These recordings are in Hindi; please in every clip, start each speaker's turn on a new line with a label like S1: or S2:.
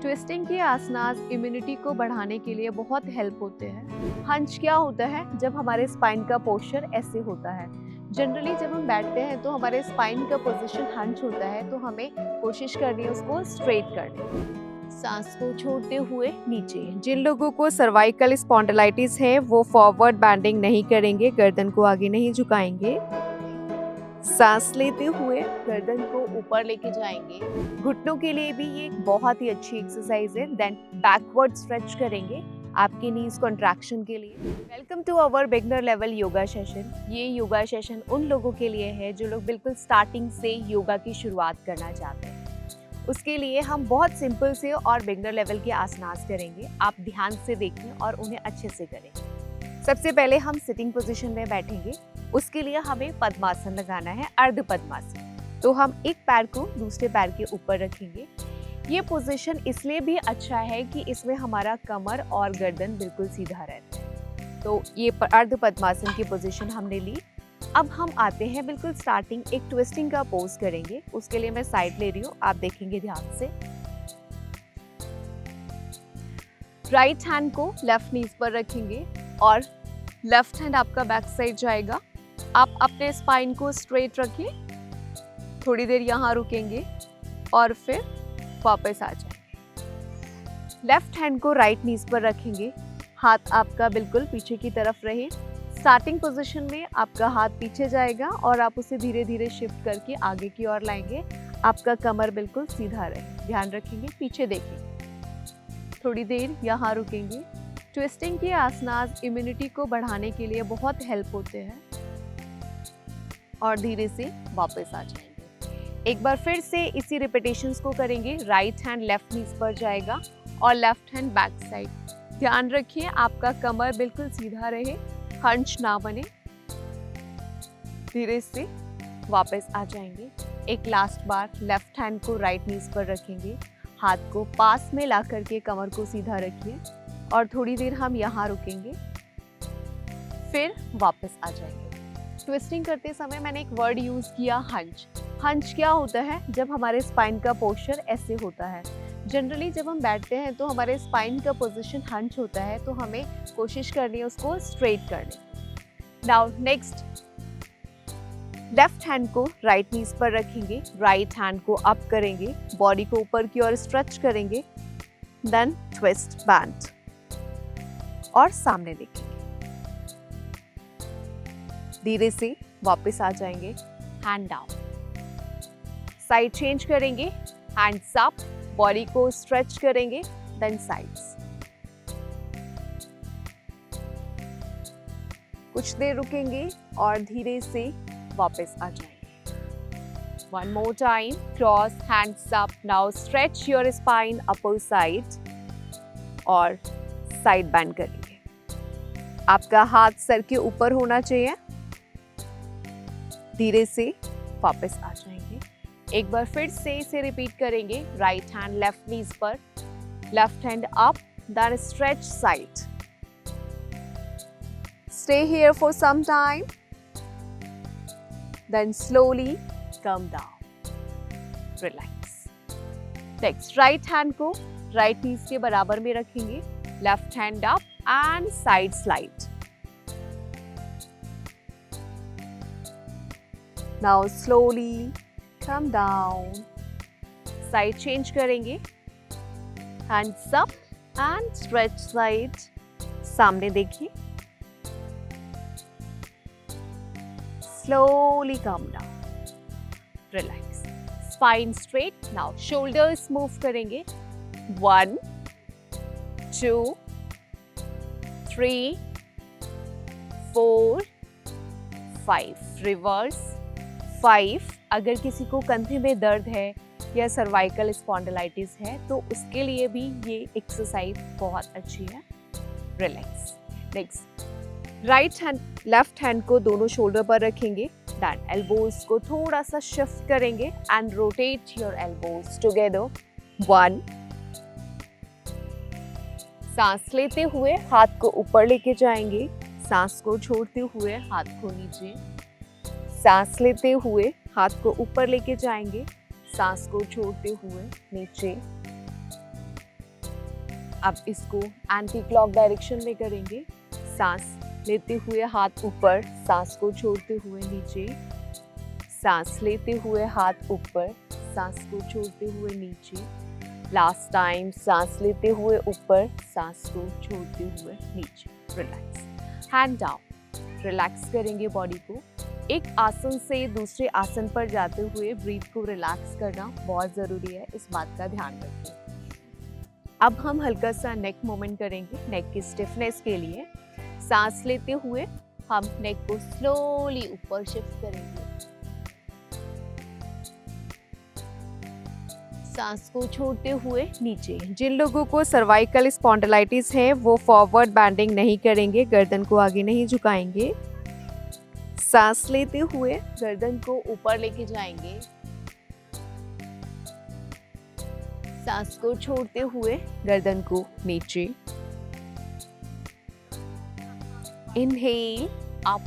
S1: ट्विस्टिंग के आसनास इम्यूनिटी को बढ़ाने के लिए बहुत हेल्प होते हैं। हंच क्या होता है? जब हमारे स्पाइन का पोस्चर ऐसे होता है। जनरली जब हम बैठते हैं तो हमारे स्पाइन का पोजीशन हंच होता है, तो हमें कोशिश करनी है उसको स्ट्रेट करने। सांस को छोड़ते हुए नीचे। जिन लोगों को सर्वाइकल स्पॉन्डिलाइटिस है वो फॉरवर्ड बैंडिंग नहीं करेंगे, गर्दन को आगे नहीं झुकाएंगे। सांस लेते हुए गर्दन को ऊपर लेके जाएंगे। घुटनों के लिए भी ये एक बहुत ही अच्छी एक्सरसाइज है। देन बैकवर्ड स्ट्रेच करेंगे आपके नीज कॉन्ट्रैक्शन के लिए। Welcome to our beginner level yoga session. ये योगा सेशन उन लोगों के लिए है जो लोग बिल्कुल स्टार्टिंग से योगा की शुरुआत करना चाहते हैं। उसके लिए हम बहुत सिंपल से और बिगनर लेवल के आसनास करेंगे। आप ध्यान से देखें और उन्हें अच्छे से करें। सबसे पहले हम सिटिंग पोजीशन में बैठेंगे। उसके लिए हमें पद्मासन लगाना है, अर्ध पद्मासन। तो हम एक पैर को दूसरे पैर के ऊपर रखेंगे। ये पोजीशन इसलिए भी अच्छा है कि इसमें हमारा कमर और गर्दन बिल्कुल सीधा रहता है। तो ये अर्ध पद्मासन की पोजीशन हमने ली। अब हम आते हैं बिल्कुल स्टार्टिंग, एक ट्विस्टिंग का पोज करेंगे। उसके लिए मैं साइड ले रही हूँ, आप देखेंगे ध्यान से। राइट हैंड को लेफ्ट नीज पर रखेंगे और लेफ्ट हैंड आपका बैक साइड जाएगा। आप अपने स्पाइन को स्ट्रेट रखिए, थोड़ी देर यहाँ रुकेंगे और फिर वापस आ जाएंगे। लेफ्ट हैंड को राइट नीज पर रखेंगे, हाथ आपका बिल्कुल पीछे की तरफ रहे। स्टार्टिंग पोजीशन में आपका हाथ पीछे जाएगा और आप उसे धीरे धीरे शिफ्ट करके आगे की ओर लाएंगे। आपका कमर बिल्कुल सीधा रहे, ध्यान रखेंगे, पीछे देखेंगे। थोड़ी देर यहाँ रुकेंगे। ट्विस्टिंग के आसनास इम्यूनिटी को बढ़ाने के लिए बहुत हेल्प होते हैं और धीरे से वापस आ जाएंगे। एक बार फिर से इसी रिपीटेशंस को करेंगे। राइट हैंड लेफ्ट नीज पर जाएगा और लेफ्ट हैंड बैक साइड। ध्यान रखिए आपका कमर बिल्कुल सीधा रहे, हंच ना बने। धीरे से वापस आ जाएंगे। एक लास्ट बार लेफ्ट हैंड को राइट नीज पर रखेंगे, हाथ को पास में ला करके कमर को सीधा रखिए और थोड़ी देर हम यहाँ रुकेंगे, फिर वापस आ जाएंगे। ट्विस्टिंग करते समय मैंने एक वर्ड यूज किया, हंच। हंच क्या होता है? जब हमारे स्पाइन का पोस्चर ऐसे होता है। जनरली जब हम बैठते हैं तो हमारे स्पाइन का पोजीशन हंच होता है, तो हमें कोशिश करनी है उसको स्ट्रेट करने। नाउ नेक्स्ट, लेफ्ट हैंड को राइट नीज पर रखेंगे, राइट हैंड को अप करेंगे, बॉडी को ऊपर की ओर स्ट्रेच करेंगे, देन ट्विस्ट बैंड और सामने देखेंगे। धीरे से वापस आ जाएंगे, हैंड डाउन। साइड चेंज करेंगे, हैंड्स अप, बॉडी को स्ट्रेच करेंगे, देन साइड्स। कुछ देर रुकेंगे और धीरे से वापस आ जाएंगे। One more time, cross, hands up, now stretch your spine upper side और साइड बैंड करेंगे। आपका हाथ सर के ऊपर होना चाहिए। धीरे से वापस आ जाएंगे। एक बार फिर से इसे रिपीट करेंगे। राइट हैंड लेफ्ट नीज पर, left hand up, then stretch side. Stay here for some time, then slowly come down, relax. Next, right hand को राइट नीज के बराबर में रखेंगे, left hand up and side slide. Now slowly come down. Side change करेंगे, hands up and stretch side. सामने देखिए, slowly come down, relax, spine straight. Now shoulders move करेंगे, 1 2 3 4 5, reverse 5। अगर किसी को कंधे में दर्द है या सर्वाइकल स्पॉन्डिलाइटिस है तो उसके लिए भी ये एक्सरसाइज बहुत अच्छी है। Relax. Next, right hand left hand को दोनों शोल्डर पर रखेंगे, देन एल्बोज को थोड़ा सा शिफ्ट करेंगे and rotate your elbows together. 1, सांस लेते हुए हाथ को ऊपर लेके जाएंगे, सांस को छोड़ते हुए हाथ को नीचे। सांस लेते हुए हाथ को ऊपर लेके जाएंगे, सांस को छोड़ते हुए नीचे। अब इसको एंटी क्लॉक डायरेक्शन में करेंगे। सांस लेते हुए हाथ ऊपर, सांस को छोड़ते हुए नीचे, सांस लेते हुए हाथ ऊपर, सांस को छोड़ते हुए नीचे। लास्ट टाइम, सांस लेते हुए ऊपर, सांस को छोड़ते हुए नीचे। Relax, hand down. रिलैक्स करेंगे बॉडी को। एक आसन से दूसरे आसन पर जाते हुए ब्रीथ को रिलैक्स करना बहुत जरूरी है, इस बात का ध्यान रखिए। अब हम हल्का सा नेक मूवमेंट करेंगे नेक की स्टिफनेस के लिए। सांस लेते हुए हम नेक को स्लोली ऊपर शिफ्ट करेंगे। सांस को छोड़ते हुए नीचे। जिन लोगों को सर्वाइकल स्पॉन्डिलाइटिस है वो फॉरवर्ड बैंडिंग नहीं करेंगे, गर्दन को आगे नहीं झुकाएंगे। सांस लेते हुए गर्दन को ऊपर लेके जाएंगे। सांस को छोड़ते हुए गर्दन को नीचे। Inhale up,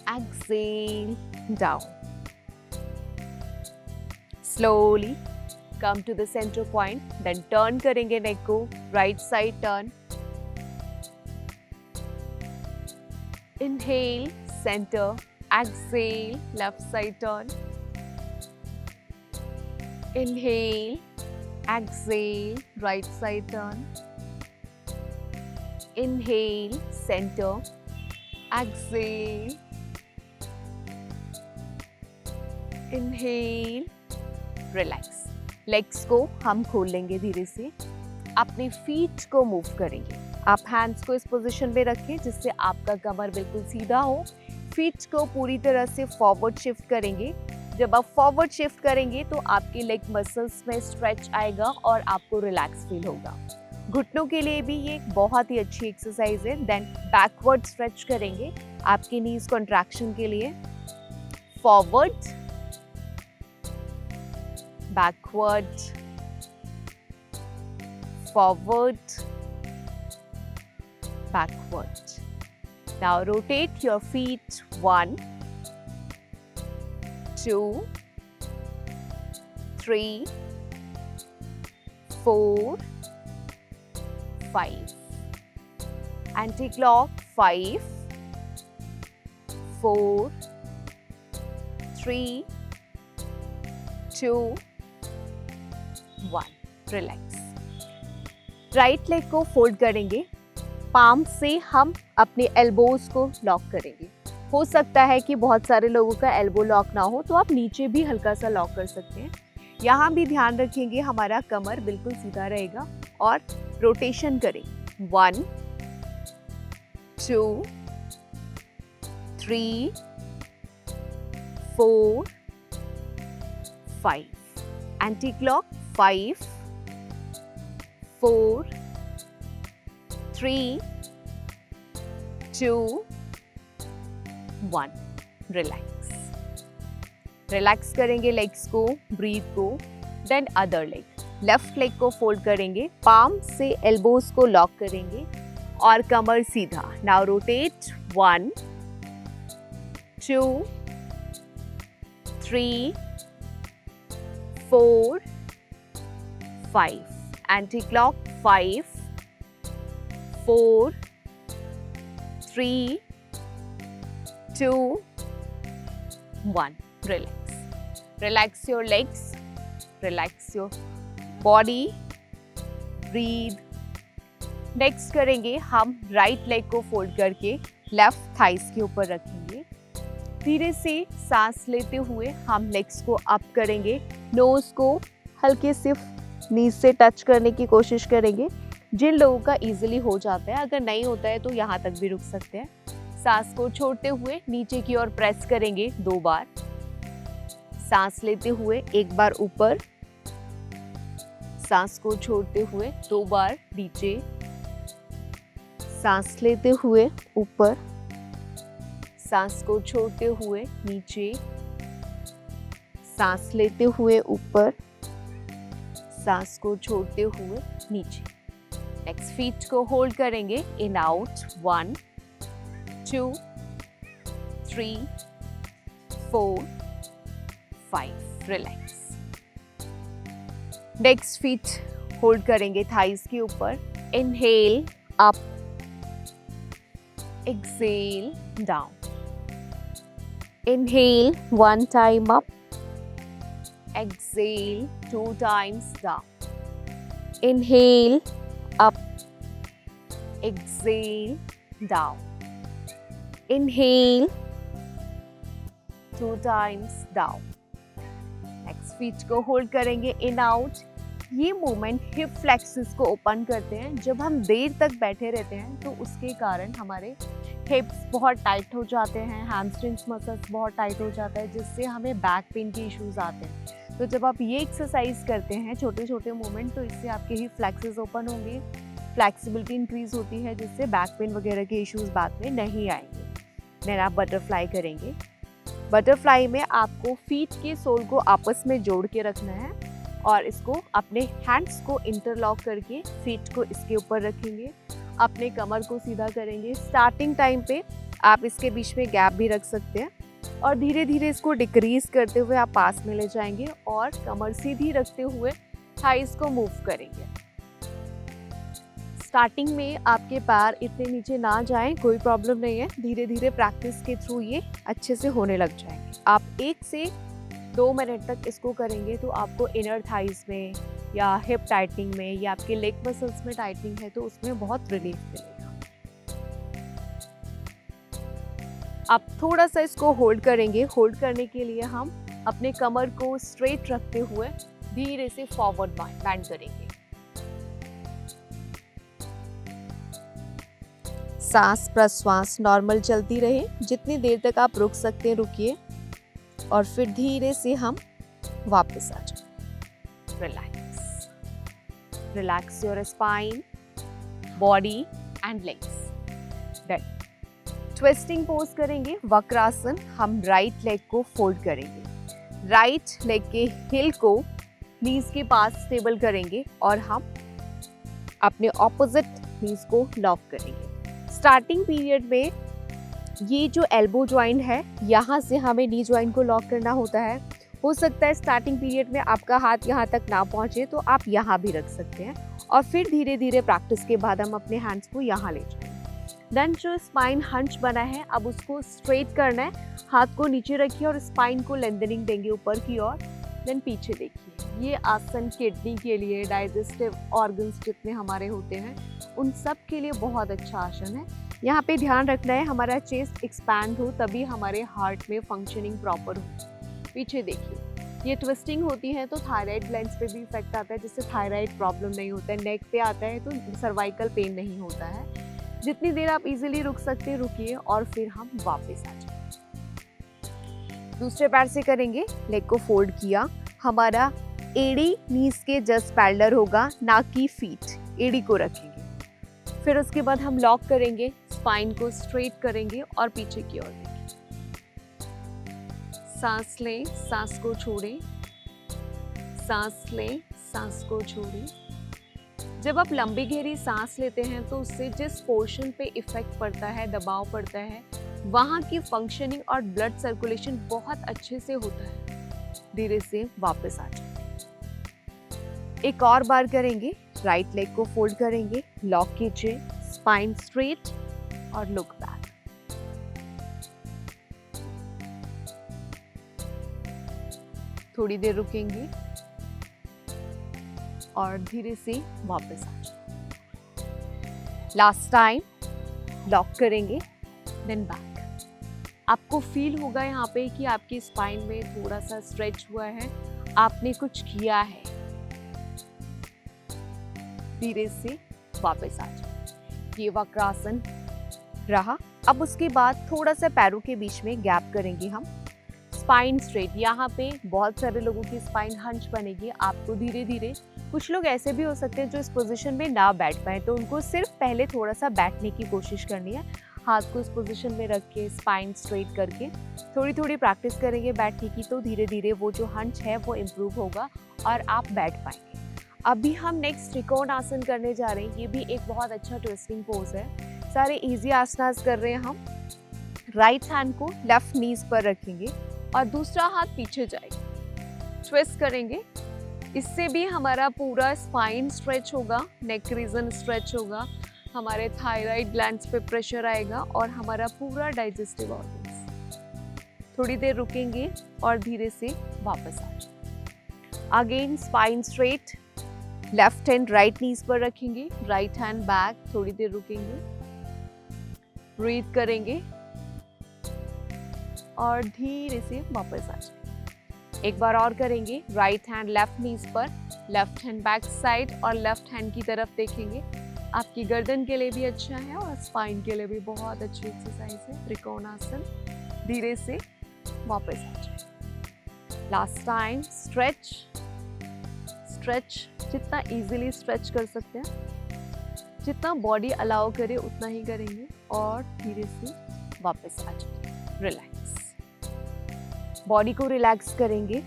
S1: exhale down. Slowly come to the center point, then turn करेंगे नेक को, right side turn. Inhale, center, exhale, left side turn. Inhale, exhale, right side turn. Inhale, center, exhale. Inhale, relax. Legs को हम खोल लेंगे धीरे से। अपने फीट को मूव करेंगे। आप हैंड्स को इस पोजीशन में रखें जिससे आपका कमर बिल्कुल सीधा हो। फीट को पूरी तरह से फॉरवर्ड शिफ्ट करेंगे। जब आप फॉरवर्ड शिफ्ट करेंगे तो आपके लेग मसल्स में स्ट्रेच आएगा और आपको रिलैक्स फील होगा। घुटनों के लिए भी ये एक बहुत ही अच्छी एक्सरसाइज है। देन बैकवर्ड स्ट्रेच करेंगे आपके नीज कॉन्ट्रैक्शन के लिए। Forward, backward, forward, backward. Now rotate your feet 1, 2, 3, 4, 5. Anti-clock 5, 4, 3, 2, 1. Relax. Right leg को फोल्ड करेंगे। पाम से हम अपने एल्बोज को लॉक करेंगे। हो सकता है कि बहुत सारे लोगों का एल्बो लॉक ना हो तो आप नीचे भी हल्का सा लॉक कर सकते हैं। यहाँ भी ध्यान रखेंगे हमारा कमर बिल्कुल सीधा रहेगा और रोटेशन करें। 1, 2, 3, 4, 5. Anti-clock 5, 4, 3, 2, 1. रिलैक्स। रिलैक्स करेंगे लेग्स को, ब्रीथ को। Then other leg. Left leg को फोल्ड करेंगे, पाम से एल्बोज को लॉक करेंगे और कमर सीधा। Now rotate 1, 2, 3, 4, 5. Anti-clock 5, 4, 3, 2, 1. Relax. Relax your legs. Relax your body. Breathe. Next करेंगे हम राइट लेग को फोल्ड करके लेफ्ट थाइस के ऊपर रखेंगे। धीरे से सांस लेते हुए हम लेग्स को अप करेंगे। नोज को हल्के से नीज से टच करने की कोशिश करेंगे। जिन लोगों का इजीली हो जाता है, अगर नहीं होता है तो यहाँ तक भी रुक सकते हैं। सांस को छोड़ते हुए नीचे की ओर प्रेस करेंगे 2 बार। सांस लेते हुए 1 बार ऊपर, सांस को छोड़ते हुए 2 बार नीचे, सांस लेते हुए ऊपर, सांस को छोड़ते हुए नीचे, सांस लेते हुए ऊपर, सांस को छोड़ते हुए नीचे। नेक्स्ट फीट को होल्ड करेंगे, in out 1, 2, 3, 4, 5. Relax. Next feet hold करेंगे थाइज के ऊपर. Inhale up, exhale down. Inhale 1 time up, exhale 2 times down. Inhale up, exhale down. Inhale 2 times down. Next feet को होल्ड करेंगे. In out. ये मूवमेंट हिप फ्लेक्सेस को ओपन करते हैं. जब हम देर तक बैठे रहते हैं तो उसके कारण हमारे हिप्स बहुत टाइट हो जाते हैं, हैमस्ट्रिंग्स मसल्स बहुत टाइट हो जाता है, जिससे हमें बैक पेन के इश्यूज आते हैं. तो जब आप ये एक्सरसाइज करते हैं छोटे छोटे मूवमेंट, तो इससे आपके हिप फ्लेक्सेस ओपन होंगे, फ्लेक्सिबिलिटी इंक्रीज होती है, जिससे बैक पेन वगैरह के इश्यूज बाद में नहीं आएंगे. देन आप बटरफ्लाई करेंगे. बटरफ्लाई में आपको फीट के सोल को आपस में जोड़ के रखना है और इसको अपने हैंड्स को इंटरलॉक करके फीट को इसके ऊपर रखेंगे. अपने कमर को सीधा करेंगे. स्टार्टिंग टाइम पे आप इसके बीच में गैप भी रख सकते हैं और धीरे धीरे इसको डिक्रीज करते हुए आप पास में ले जाएंगे और कमर सीधी रखते हुए थाइस को मूव करेंगे. स्टार्टिंग में आपके पैर इतने नीचे ना जाएं, कोई प्रॉब्लम नहीं है. धीरे धीरे प्रैक्टिस के थ्रू ये अच्छे से होने लग जाएंगे. आप 1 से 2 मिनट तक इसको करेंगे तो आपको इनर थाइस में या हिप टाइटनिंग में या आपके लेग मसल्स में टाइटनिंग है तो उसमें बहुत रिलीफ मिलेगा. आप थोड़ा सा इसको होल्ड करेंगे. होल्ड करने के लिए हम अपने कमर को स्ट्रेट रखते हुए धीरे से फॉरवर्ड बैंड करेंगे. सांस प्रश्वास नॉर्मल चलती रहे. जितनी देर तक आप रुक सकते हैं रुकिए और फिर धीरे से हम वापस आ जाए. Relax. Relax your spine, body and legs. Then twisting pose करेंगे. वक्रासन. हम राइट लेग को फोल्ड करेंगे. राइट लेग के हिल को नीज के पास स्टेबल करेंगे और हम अपने ऑपोजिट नीज को लॉक करेंगे. स्टार्टिंग पीरियड में ये जो एल्बो जॉइंट है, यहाँ से हमें नी जॉइंट को लॉक करना होता है. हो सकता है स्टार्टिंग पीरियड में आपका हाथ यहाँ तक ना पहुँचे तो आप यहाँ भी रख सकते हैं और फिर धीरे धीरे प्रैक्टिस के बाद हम अपने हैंड्स को यहाँ ले जाएंगे. देन जो स्पाइन हंच बना है, अब उसको स्ट्रेट करना है. हाथ को नीचे रखिए और स्पाइन को लेंथनिंग देंगे ऊपर की ओर. देन पीछे देखिए. ये आसन किडनी के लिए, डाइजेस्टिव ऑर्गन्स जितने हमारे होते हैं उन सब के लिए बहुत अच्छा आसन है. यहाँ पे ध्यान रखना है हमारा चेस्ट एक्सपैंड हो, तभी हमारे हार्ट में फंक्शनिंग प्रॉपर हो. पीछे देखिए. ये ट्विस्टिंग होती है तो थायराइड ग्लैंड्स पे भी इफेक्ट आता है, जिससे थायराइड प्रॉब्लम नहीं होता है. नेक पे आता है तो सर्वाइकल पेन नहीं होता है. जितनी देर आप इजीली रुक सकते हैं रुकिए और फिर हम वापस आ जाए. दूसरे पैर से करेंगे. लेग को फोल्ड किया. हमारा एड़ी नीज के जस्ट पैरेलल होगा, ना कि फीट. एड़ी को रखेंगे. फिर उसके बाद हम लॉक करेंगे. स्पाइन को स्ट्रेट करेंगे और पीछे की ओर देखें. सांस लें, सांस को छोड़ें. सांस लें, सांस को छोड़ें. जब आप लंबी गहरी सांस लेते हैं तो उससे जिस पोर्शन पे इफेक्ट पड़ता है, दबाव पड़ता है, वहाँ की फंक्शनिंग और ब्लड सर्कुलेशन बहुत अच्छे से होता है. धीरे से वापस आ जाए. एक और बार करेंगे. राइट लेग को फोल्ड करेंगे, लॉक कीजिए, स्पाइन स्ट्रेट और लुक बैक. थोड़ी देर रुकेंगे और धीरे से वापस आ जाए. लास्ट टाइम लॉक करेंगे, देन बैक. आपको फील होगा यहाँ पे कि आपकी स्पाइन में थोड़ा सा स्ट्रेच हुआ है, आपने कुछ किया है. धीरे से वापस आ जाए. ये वक्रासन रहा. अब उसके बाद थोड़ा सा पैरों के बीच में गैप करेंगे हम. Spine straight. यहाँ पे बहुत सारे लोगों की स्पाइन हंच बनेगी. आपको धीरे धीरे, कुछ लोग ऐसे भी हो सकते हैं जो इस पोजीशन में ना बैठ पाए, तो उनको सिर्फ पहले थोड़ा सा बैठने की कोशिश करनी है. हाथ को इस पोजीशन में रख के स्पाइन स्ट्रेट करके थोड़ी थोड़ी प्रैक्टिस करेंगे बैठने की, तो धीरे धीरे वो जो हंच है वो इम्प्रूव होगा और आप बैठ पाएंगे. अभी हम नेक्स्ट त्रिकोण आसन करने जा रहे हैं. ये भी एक बहुत अच्छा ट्विस्टिंग पोज है. सारे इजी आसनास कर रहे हैं हम. राइट हैंड को लेफ्ट नीज पर रखेंगे और दूसरा हाथ पीछे जाएगा. ट्विस्ट करेंगे इससे भी हमारा पूरा स्पाइन स्ट्रेच होगा, नेक रीजन स्ट्रेच होगा, हमारे थायराइड ग्लैंड्स पे प्रेशर आएगा और हमारा पूरा डाइजेस्टिव ऑर्गन्स। थोड़ी देर रुकेंगे और धीरे से वापस आ जाएंगे। Again spine straight, left hand right knees पर रखेंगे, राइट हैंड बैक, थोड़ी देर रुकेंगे, ब्रीथ करेंगे और धीरे से वापस आ जाएंगे। एक बार और करेंगे, राइट हैंड लेफ्ट नीज पर, लेफ्ट हैंड बैक साइड और लेफ्ट हैंड की तरफ देखेंगे। आपकी गर्दन के लिए भी अच्छा है और स्पाइन के लिए भी बहुत अच्छी एक्सरसाइज है। त्रिकोणासन, धीरे से वापस आ जाए। लास्ट टाइम स्ट्रेच, स्ट्रेच जितना इजीली स्ट्रेच कर सकते हैं, जितना बॉडी अलाउ करे उतना ही करेंगे और धीरे से वापस आ जाए। रिलैक्स, बॉडी को रिलैक्स करेंगे,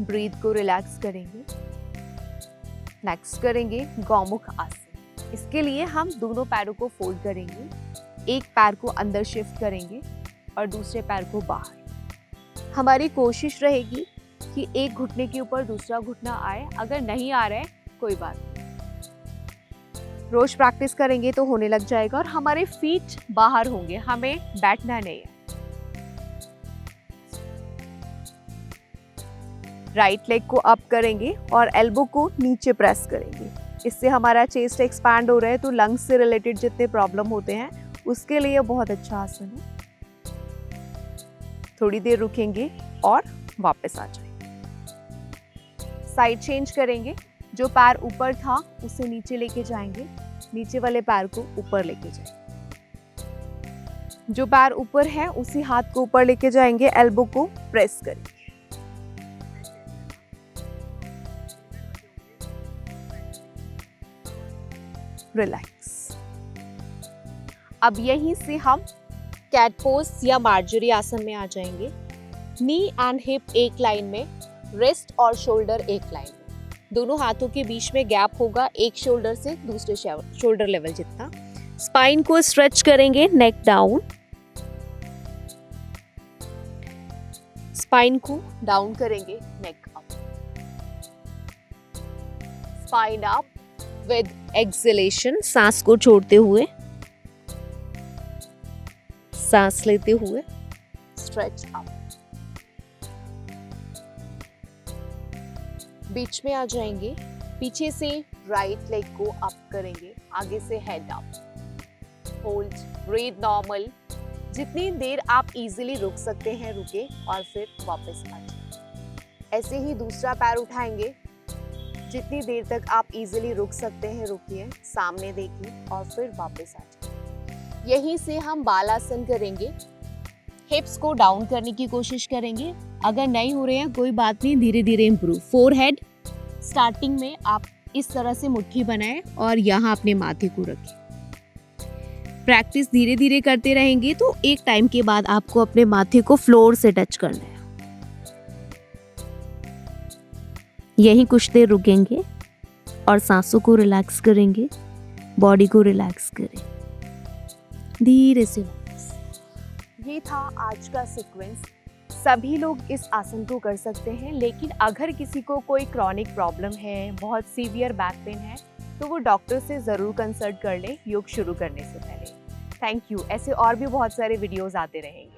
S1: ब्रीथ को रिलैक्स करेंगे। नेक्स्ट करेंगे गौमुख आसन। इसके लिए हम दोनों पैरों को फोल्ड करेंगे, एक पैर को अंदर शिफ्ट करेंगे और दूसरे पैर को बाहर। हमारी कोशिश रहेगी कि एक घुटने के ऊपर दूसरा घुटना आए। अगर नहीं आ रहा है कोई बात नहीं, रोज प्रैक्टिस करेंगे तो होने लग जाएगा और हमारे फीट बाहर होंगे, हमें बैठना नहीं है। राइट लेग को अप करेंगे और एल्बो को नीचे प्रेस करेंगे। इससे हमारा चेस्ट एक्सपैंड हो रहा है, तो लंग्स से रिलेटेड जितने प्रॉब्लम होते हैं उसके लिए बहुत अच्छा आसन है। थोड़ी देर रुकेंगे और वापस आ जाएंगे। साइड चेंज करेंगे, जो पैर ऊपर था उसे नीचे लेके जाएंगे, नीचे वाले पैर को ऊपर लेके जाएंगे। जो पैर ऊपर है उसी हाथ को ऊपर लेके जाएंगे, एल्बो को प्रेस करेंगे। रिलैक्स। अब यहीं से हम कैट पोज या मार्जरी आसन में आ जाएंगे। नी एंड हिप एक लाइन में, रिस्ट और शोल्डर एक लाइन में। दोनों हाथों के बीच में गैप होगा, एक शोल्डर से दूसरे शोल्डर लेवल जितना। स्पाइन को स्ट्रेच करेंगे, नेक डाउन। स्पाइन को डाउन करेंगे, neck up. Spine up with exhalation, सांस को छोड़ते हुए, सांस लेते हुए स्ट्रेच अप। बीच में आ जाएंगे, पीछे से राइट लेग को अप करेंगे, आगे से head up. Hold, breathe normal. जितनी देर आप इजीली रुक सकते हैं रुके और फिर वापस आ जाए। ऐसे ही दूसरा पैर उठाएंगे, जितनी देर तक आप इजीली रुक सकते हैं रुकिए, सामने देखिए और फिर वापस आ जाए। यहीं से हम बालासन करेंगे। हिप्स को डाउन करने की कोशिश करेंगे, अगर नहीं हो रहे हैं कोई बात नहीं, धीरे धीरे इम्प्रूव। फोरहेड, स्टार्टिंग में आप इस तरह से मुट्ठी बनाएं और यहाँ अपने माथे को रखें। प्रैक्टिस धीरे धीरे करते रहेंगे तो एक टाइम के बाद आपको अपने माथे को फ्लोर से टच करना है। यहीं कुछ देर रुकेंगे और सांसों को रिलैक्स करेंगे, बॉडी को रिलैक्स करें, धीरे से। ये था आज का सीक्वेंस। सभी लोग इस आसन को कर सकते हैं, लेकिन अगर किसी को कोई क्रॉनिक प्रॉब्लम है, बहुत सीवियर बैक पेन है, तो वो डॉक्टर से ज़रूर कंसल्ट कर लें योग शुरू करने से पहले। Thank you. ऐसे और भी बहुत सारे वीडियोस आते रहेंगे।